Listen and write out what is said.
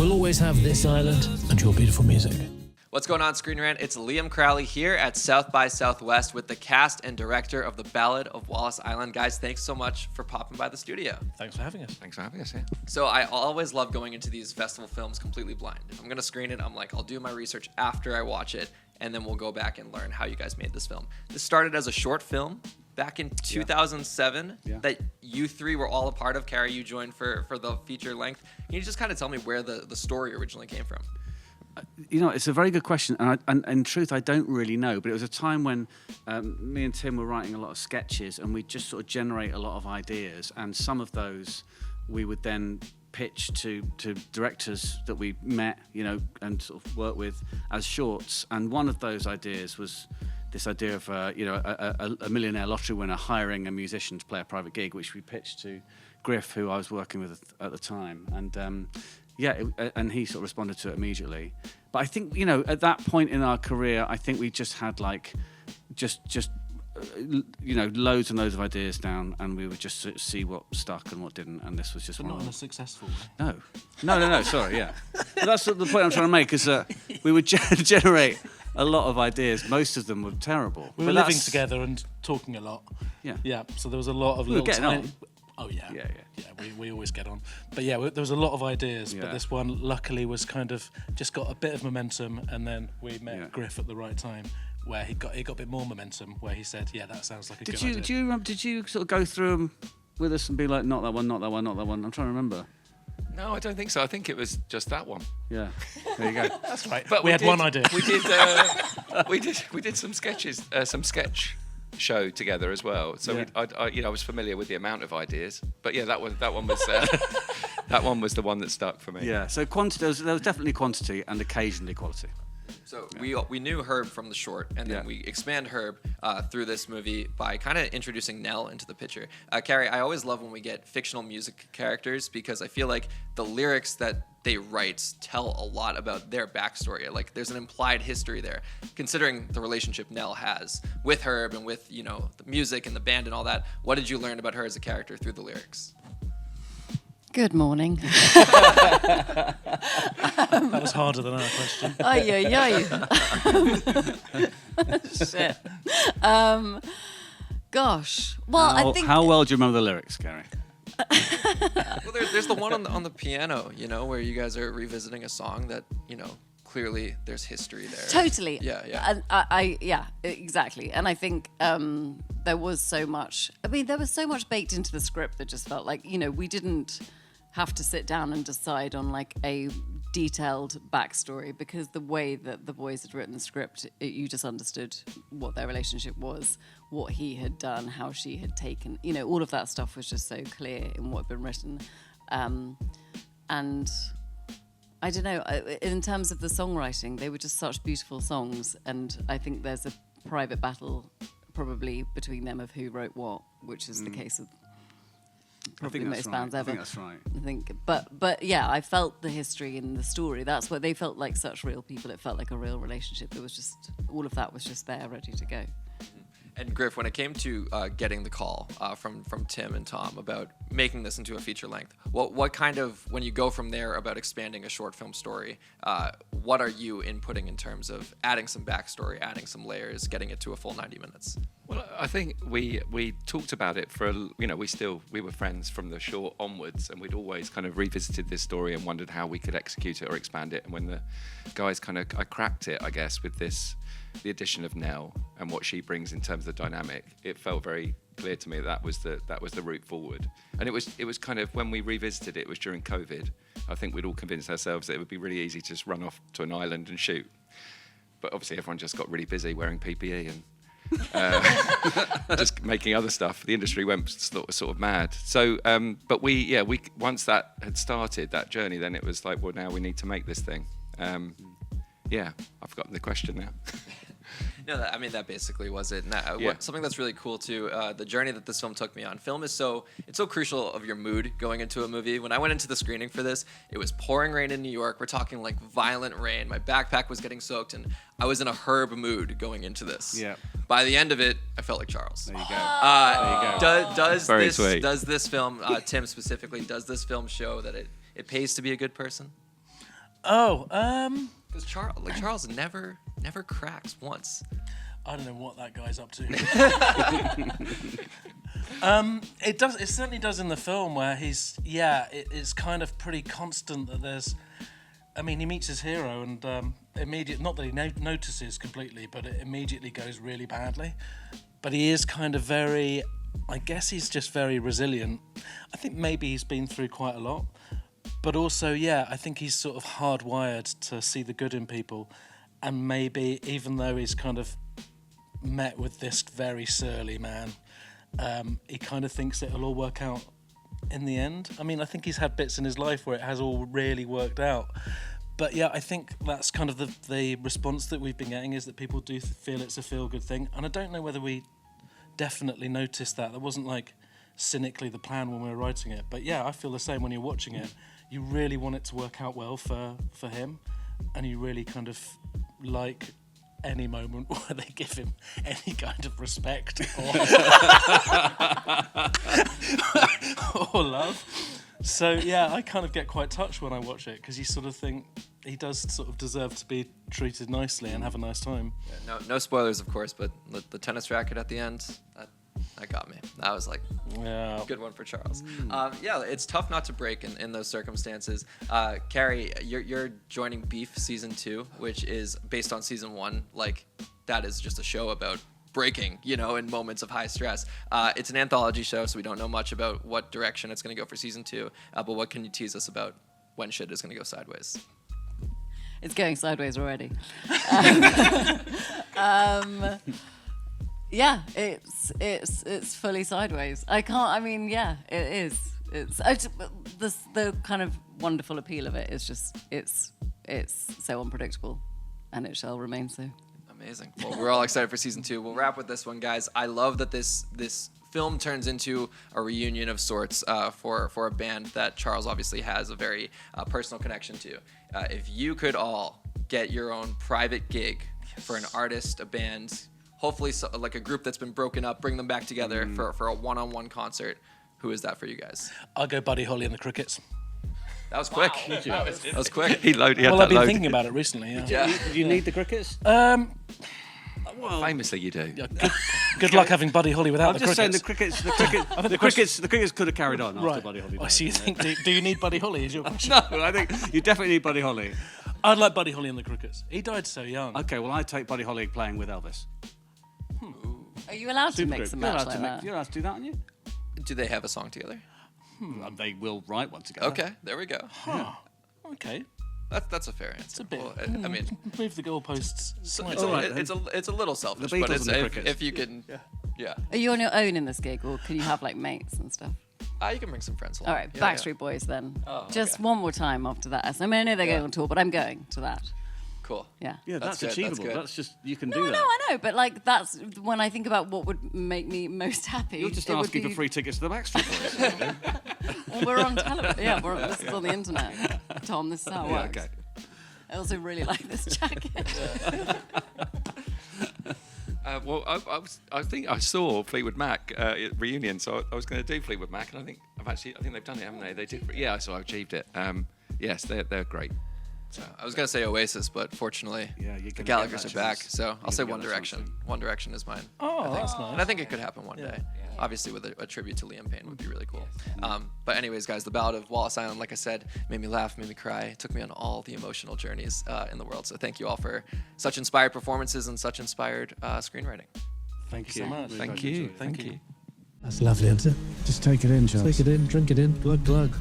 We'll always have this island and your beautiful music. What's going on, ScreenRant? It's Liam Crowley here at South by Southwest with the cast and director of The Ballad of Wallis Island. Guys, thanks so much for popping by the studio. Thanks for having us. Thanks for having us, yeah. So I always love going into these festival films completely blind. If I'm going to screen it, I'm like, I'll do my research after I watch it, and then we'll go back and learn how you guys made this film. This started as a short film back in 2007 that you three were all a part of. Carey, you joined for the feature length. Can you just kind of tell me where the story originally came from? You know, it's a very good question, and in truth, I don't really know. But it was a time when me and Tim were writing a lot of sketches, and we'd just sort of generate a lot of ideas, and some of those we would then pitch to directors that we met, you know, and sort of work with as shorts. And one of those ideas was this idea of a millionaire lottery winner hiring a musician to play a private gig, which we pitched to Griff, who I was working with at the time, and and he sort of responded to it immediately. But I think, you know, at that point in our career, I think we just had loads and loads of ideas down, and we would just sort of see what stuck and what didn't. And this was just but one not of in them. a successful way. No. Sorry, yeah. But that's the point I'm trying to make, is that we would generate a lot of ideas. Most of them were terrible. We were living together and talking a lot. Yeah. Yeah. So there was a lot of We were little getting on. Oh yeah. Yeah. We always get on. But yeah, there was a lot of ideas. Yeah. But this one, luckily, was kind of just got a bit of momentum, and then we met Griff at the right time, where he got a bit more momentum, where he said, "Yeah, that sounds like a good idea." Do you remember? Did you sort of go through them with us and be like, "Not that one, not that one, not that one"? I'm trying to remember. No, I don't think so. I think it was just that one. Yeah. There you go. That's right. But we had one idea. We did some sketches, some sketch show together as well. So I was familiar with the amount of ideas. But yeah, that one was that one was the one that stuck for me. Yeah. So quantity, there was definitely quantity and occasionally quality. So we knew Herb from the short, and then we expand Herb through this movie by kind of introducing Nell into the picture. Carey, I always love when we get fictional music characters, because I feel like the lyrics that they write tell a lot about their backstory. Like, there's an implied history there, considering the relationship Nell has with Herb and with, you know, the music and the band and all that. What did you learn about her as a character through the lyrics? Good morning. That was harder than our question. Shit. Gosh. Well, I think. How well do you remember the lyrics, Carey? Well, there's the one on the piano, you know, where you guys are revisiting a song that, you know, clearly there's history there. Totally. Yeah. And exactly. And I think there was so much. I mean, there was so much baked into the script that just felt like, you know, we didn't have to sit down and decide on like a detailed backstory, because the way that the boys had written the script, you just understood what their relationship was, what he had done, how she had taken, you know, all of that stuff was just so clear in what had been written. And I don't know, in terms of the songwriting, they were just such beautiful songs, and I think there's a private battle probably between them of who wrote what, which is the case of probably most bands ever. I think that's right. I think, but yeah, I felt the history in the story. That's what they felt like, such real people. It felt like a real relationship. It was just, all of that was just there, ready to go. And Griff, when it came to getting the call from Tim and Tom about making this into a feature length, what kind of, when you go from there about expanding a short film story, what are you inputting in terms of adding some backstory, adding some layers, getting it to a full 90 minutes? Well, I think we talked about it for, we were friends from the short onwards, and we'd always kind of revisited this story and wondered how we could execute it or expand it. And when the guys I cracked it, I guess, with the addition of Nell and what she brings in terms of the dynamic, it felt very clear to me that was the route forward. And it was kind of, when we revisited it was during COVID. I think we'd all convinced ourselves that it would be really easy to just run off to an island and shoot. But obviously everyone just got really busy wearing PPE and just making other stuff. The industry went sort of mad. So, but we once that had started, that journey, then it was like, well, now we need to make this thing. I've forgotten the question now. No, that basically was it. And something that's really cool too, the journey that this film took me on. Film is so crucial of your mood going into a movie. When I went into the screening for this, it was pouring rain in New York. We're talking like violent rain. My backpack was getting soaked, and I was in a Herb mood going into this. Yeah. By the end of it, I felt like Charles. There you go. Does this film, Tim specifically, does this film show that it pays to be a good person? Oh, Because Charles never cracks once. I don't know what that guy's up to. It certainly does in the film where it's kind of pretty constant that there's. I mean, he meets his hero and not that he notices completely, but it immediately goes really badly. But he is kind of very. I guess he's just very resilient. I think maybe he's been through quite a lot. But also, I think he's sort of hardwired to see the good in people. And maybe, even though he's kind of met with this very surly man, he kind of thinks it'll all work out in the end. I mean, I think he's had bits in his life where it has all really worked out. But I think that's kind of the response that we've been getting, is that people do feel it's a feel-good thing. And I don't know whether we definitely noticed that. That wasn't like cynically the plan when we were writing it. But I feel the same when you're watching it. You really want it to work out well for him, and you really kind of like any moment where they give him any kind of respect or love. So I kind of get quite touched when I watch it, because you sort of think he does sort of deserve to be treated nicely and have a nice time. No spoilers, of course, but the tennis racket at the end, that got me. That was like good one for Charles. It's tough not to break in those circumstances. Carey, you're joining Beef season 2, which is based on season 1. Like, that is just a show about breaking, in moments of high stress. It's an anthology show, so we don't know much about what direction it's going to go for season 2. But what can you tease us about when shit is going to go sideways? It's going sideways already. It's fully sideways. I can't. I mean, it is. It's the kind of wonderful appeal of it is just it's so unpredictable, and it shall remain so. Amazing. Well, we're all excited for season 2. We'll wrap with this one, guys. I love that this film turns into a reunion of sorts for a band that Charles obviously has a very personal connection to. If you could all get your own private gig for an artist, a band, hopefully like a group that's been broken up, bring them back together for a one-on-one concert, who is that for you guys? I'll go Buddy Holly and the Crickets. That was quick. Wow. That was quick. I've been thinking about it recently. Do you need the Crickets? Well, famously, you do. Good luck having Buddy Holly without I'm the just saying Crickets. the Crickets could have carried on after Buddy Holly died. So you think, do you need Buddy Holly? Is your question? No, I think you definitely need Buddy Holly. I'd like Buddy Holly and the Crickets. He died so young. Okay, well, I take Buddy Holly playing with Elvis. Are you allowed to mix and match like that? You're allowed to do that, aren't you? Do they have a song together? They will write one together. Okay, there we go. Huh. Okay. That's a fair answer. It's a bit. Well, I mean, move the goalposts slightly. it's a little selfish, The Beatles but it's, and the Crickets. if you can, Are you on your own in this gig, or can you have like mates and stuff? You can bring some friends along. All right, Backstreet Boys then. Oh, Just okay. one more time after that. I mean, I know they're going on tour, but I'm going to that. Cool. Yeah. Yeah, that's good, that's achievable. good. That's just, you can No, do that. I know, but like that's when I think about what would make me most happy. You're just it would asking for be- free tickets to the Backstreet Boys. Well, we're on television. Yeah, this is on the internet. Tom, this is how it Yeah, works. okay. I also really like this jacket. I think I saw Fleetwood Mac at reunion, so I was going to do Fleetwood Mac, and I think they've done it, haven't they? They did. Yeah, so I achieved it. Yes, they're great. So I was gonna say Oasis, but fortunately, Yeah, you're the gonna Gallagher's get are that back. chance. So I'll You're say gonna One get that Direction. chance. One Direction is mine. Oh, that's nice. And I think it could happen one day. Obviously, with a tribute to Liam Payne would be really cool. But anyways, guys, the Ballad of Wallis Island, like I said, made me laugh, made me cry. It took me on all the emotional journeys in the world. So thank you all for such inspired performances and such inspired screenwriting. Thank you so much. Thank you. Thank you. That's lovely, isn't it? Just take it in, Charles. Take it in, drink it in, glug glug.